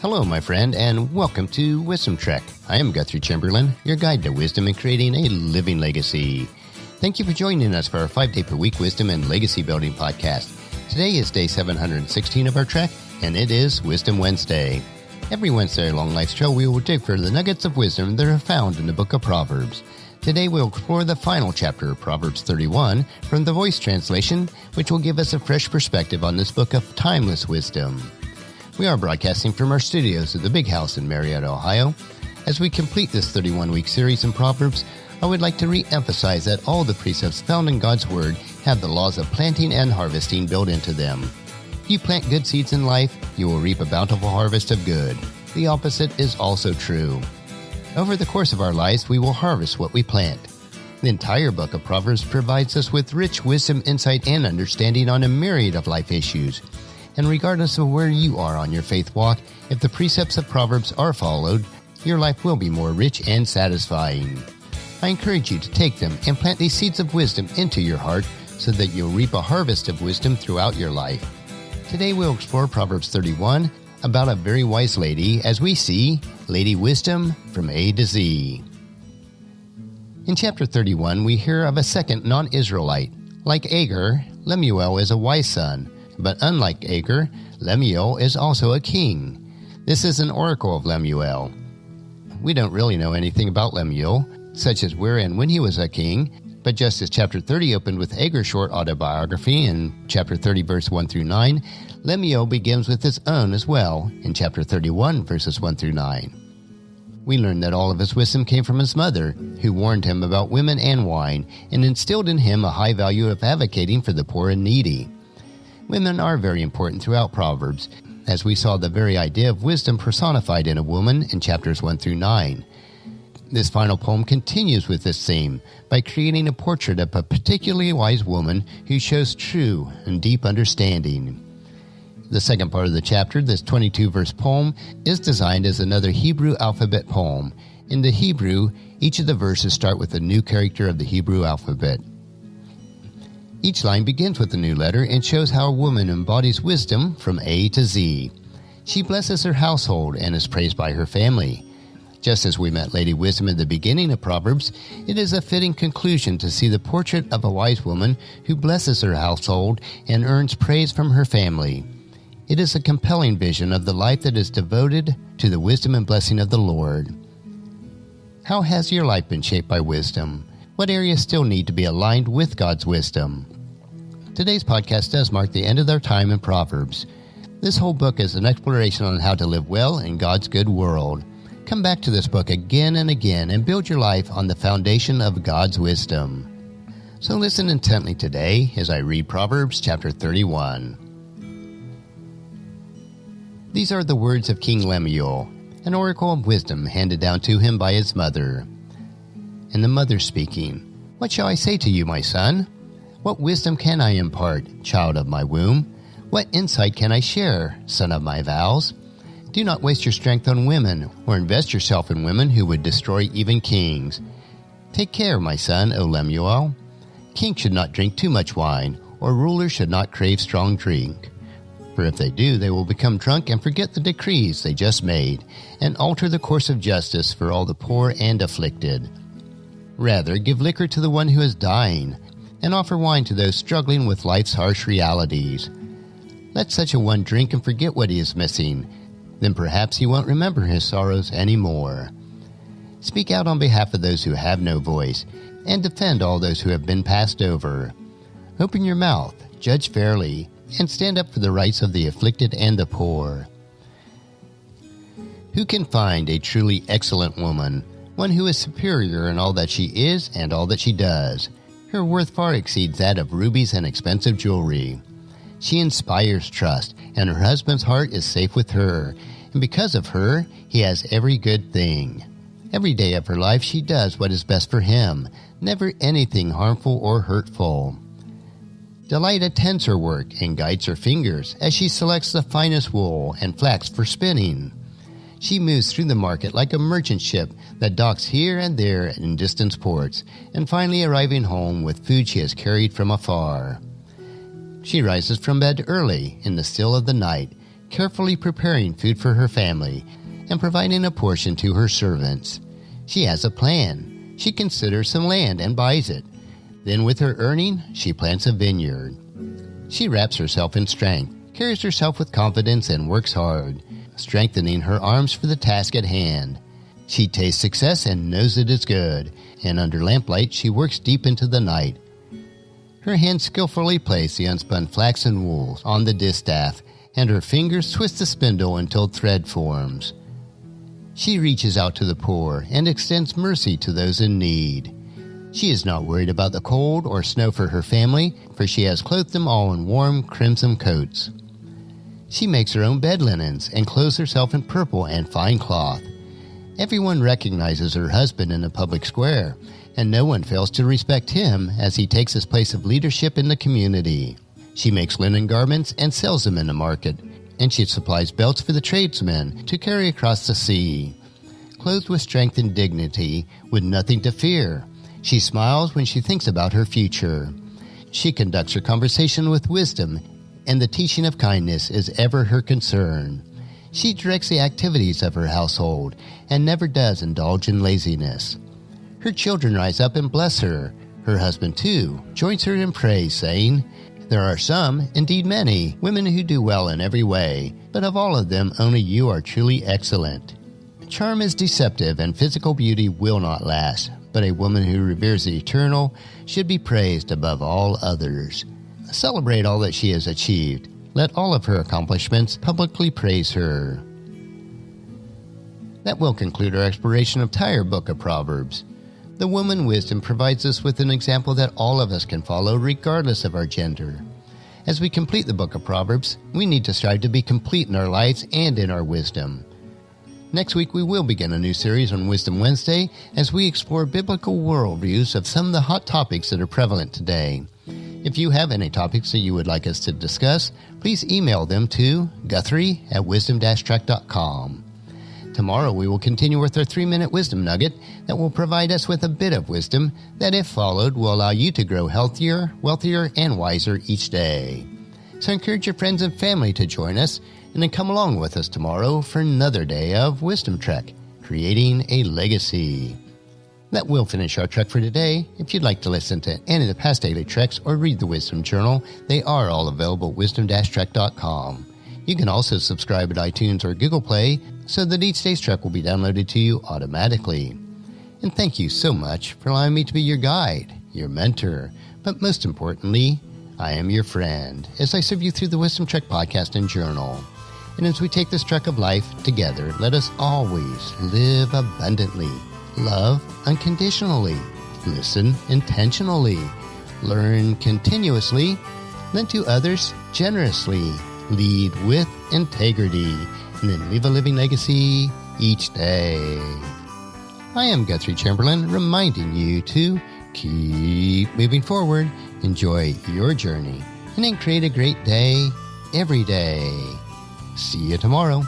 Hello, my friend, and welcome to Wisdom Trek. I am Guthrie Chamberlain, your guide to wisdom and creating a living legacy. Thank you for joining us for our 5-day-per-week wisdom and legacy building podcast. Today is day 716 of our trek, and it is Wisdom Wednesday. Every Wednesday along Life's Trail, we will dig for the nuggets of wisdom that are found in the book of Proverbs. Today, we'll explore the final chapter of Proverbs 31 from the Voice translation, which will give us a fresh perspective on this book of timeless wisdom. We are broadcasting from our studios at the Big House in Marietta, Ohio. As we complete this 31-week series in Proverbs, I would like to reemphasize that all the precepts found in God's Word have the laws of planting and harvesting built into them. If you plant good seeds in life, you will reap a bountiful harvest of good. The opposite is also true. Over the course of our lives, we will harvest what we plant. The entire book of Proverbs provides us with rich wisdom, insight, and understanding on a myriad of life issues. And regardless of where you are on your faith walk, if the precepts of Proverbs are followed, your life will be more rich and satisfying. I encourage you to take them and plant these seeds of wisdom into your heart so that you'll reap a harvest of wisdom throughout your life. Today we'll explore Proverbs 31 about a very wise lady as we see Lady Wisdom from A to Z. In chapter 31, we hear of a second non-Israelite. Like Agar, Lemuel is a wise son. But unlike Agar, Lemuel is also a king. This is an oracle of Lemuel. We don't really know anything about Lemuel, such as where and when he was a king, but just as chapter 30 opened with Agar's short autobiography in chapter 30 verse 1 through 9, Lemuel begins with his own as well in chapter 31 verses 1 through 9. We learn that all of his wisdom came from his mother, who warned him about women and wine, and instilled in him a high value of advocating for the poor and needy. Women are very important throughout Proverbs, as we saw the very idea of wisdom personified in a woman in chapters 1 through 9. This final poem continues with this theme by creating a portrait of a particularly wise woman who shows true and deep understanding. The second part of the chapter, this 22-verse poem, is designed as another Hebrew alphabet poem. In the Hebrew, each of the verses start with a new character of the Hebrew alphabet. Each line begins with a new letter and shows how a woman embodies wisdom from A to Z. She blesses her household and is praised by her family. Just as we met Lady Wisdom at the beginning of Proverbs, it is a fitting conclusion to see the portrait of a wise woman who blesses her household and earns praise from her family. It is a compelling vision of the life that is devoted to the wisdom and blessing of the Lord. How has your life been shaped by wisdom? What areas still need to be aligned with God's wisdom? Today's podcast does mark the end of our time in Proverbs. This whole book is an exploration on how to live well in God's good world. Come back to this book again and again and build your life on the foundation of God's wisdom. So listen intently today as I read Proverbs chapter 31. These are the words of King Lemuel, an oracle of wisdom handed down to him by his mother. And the mother speaking, "What shall I say to you, my son? What wisdom can I impart, child of my womb? What insight can I share, son of my vows? Do not waste your strength on women, or invest yourself in women who would destroy even kings. Take care, my son, O Lemuel. Kings should not drink too much wine, or rulers should not crave strong drink. For if they do, they will become drunk and forget the decrees they just made, and alter the course of justice for all the poor and afflicted. Rather, give liquor to the one who is dying, and offer wine to those struggling with life's harsh realities. Let such a one drink and forget what he is missing. Then perhaps he won't remember his sorrows anymore. Speak out on behalf of those who have no voice, and defend all those who have been passed over. Open your mouth, judge fairly, and stand up for the rights of the afflicted and the poor. Who can find a truly excellent woman? One who is superior in all that she is and all that she does. Her worth far exceeds that of rubies and expensive jewelry. She inspires trust, and her husband's heart is safe with her, and because of her, he has every good thing. Every day of her life she does what is best for him, never anything harmful or hurtful. Delight attends her work and guides her fingers as she selects the finest wool and flax for spinning. She moves through the market like a merchant ship that docks here and there in distant ports, and finally arriving home with food she has carried from afar. She rises from bed early in the still of the night, carefully preparing food for her family and providing a portion to her servants. She has a plan. She considers some land and buys it. Then with her earning, she plants a vineyard. She wraps herself in strength, carries herself with confidence, and works hard, strengthening her arms for the task at hand. She tastes success and knows it is good, and under lamplight she works deep into the night. Her hands skillfully place the unspun flax and wool on the distaff, and her fingers twist the spindle until thread forms. She reaches out to the poor and extends mercy to those in need. She is not worried about the cold or snow for her family, for she has clothed them all in warm crimson coats. She makes her own bed linens and clothes herself in purple and fine cloth. Everyone recognizes her husband in the public square, and no one fails to respect him as he takes his place of leadership in the community. She makes linen garments and sells them in the market, and she supplies belts for the tradesmen to carry across the sea. Clothed with strength and dignity, with nothing to fear, she smiles when she thinks about her future. She conducts her conversation with wisdom, and the teaching of kindness is ever her concern. She directs the activities of her household and never does indulge in laziness. Her children rise up and bless her. Her husband, too, joins her in praise, saying, "There are some, indeed many, women who do well in every way, but of all of them only you are truly excellent." Charm is deceptive and physical beauty will not last, but a woman who reveres the eternal should be praised above all others. Celebrate all that she has achieved. Let all of her accomplishments publicly praise her. That will conclude our exploration of the entire book of Proverbs. The woman wisdom provides us with an example that all of us can follow regardless of our gender. As we complete the book of Proverbs, we need to strive to be complete in our lives and in our wisdom. Next week, we will begin a new series on Wisdom Wednesday as we explore biblical worldviews of some of the hot topics that are prevalent today. If you have any topics that you would like us to discuss, please email them to guthrie@wisdom-trek.com. Tomorrow we will continue with our 3-minute wisdom nugget that will provide us with a bit of wisdom that, if followed, will allow you to grow healthier, wealthier, and wiser each day. So encourage your friends and family to join us, and then come along with us tomorrow for another day of Wisdom Trek, creating a legacy. That will finish our trek for today. If you'd like to listen to any of the past daily treks or read the Wisdom Journal, they are all available at wisdom-trek.com. You can also subscribe at iTunes or Google Play so that each day's trek will be downloaded to you automatically. And thank you so much for allowing me to be your guide, your mentor, but most importantly, I am your friend as I serve you through the Wisdom Trek podcast and journal. And as we take this trek of life together, let us always live abundantly, love unconditionally, listen intentionally, learn continuously, lend to others generously, lead with integrity, and then leave a living legacy each day. I am Guthrie Chamberlain, reminding you to keep moving forward, enjoy your journey, and then create a great day every day. See you tomorrow.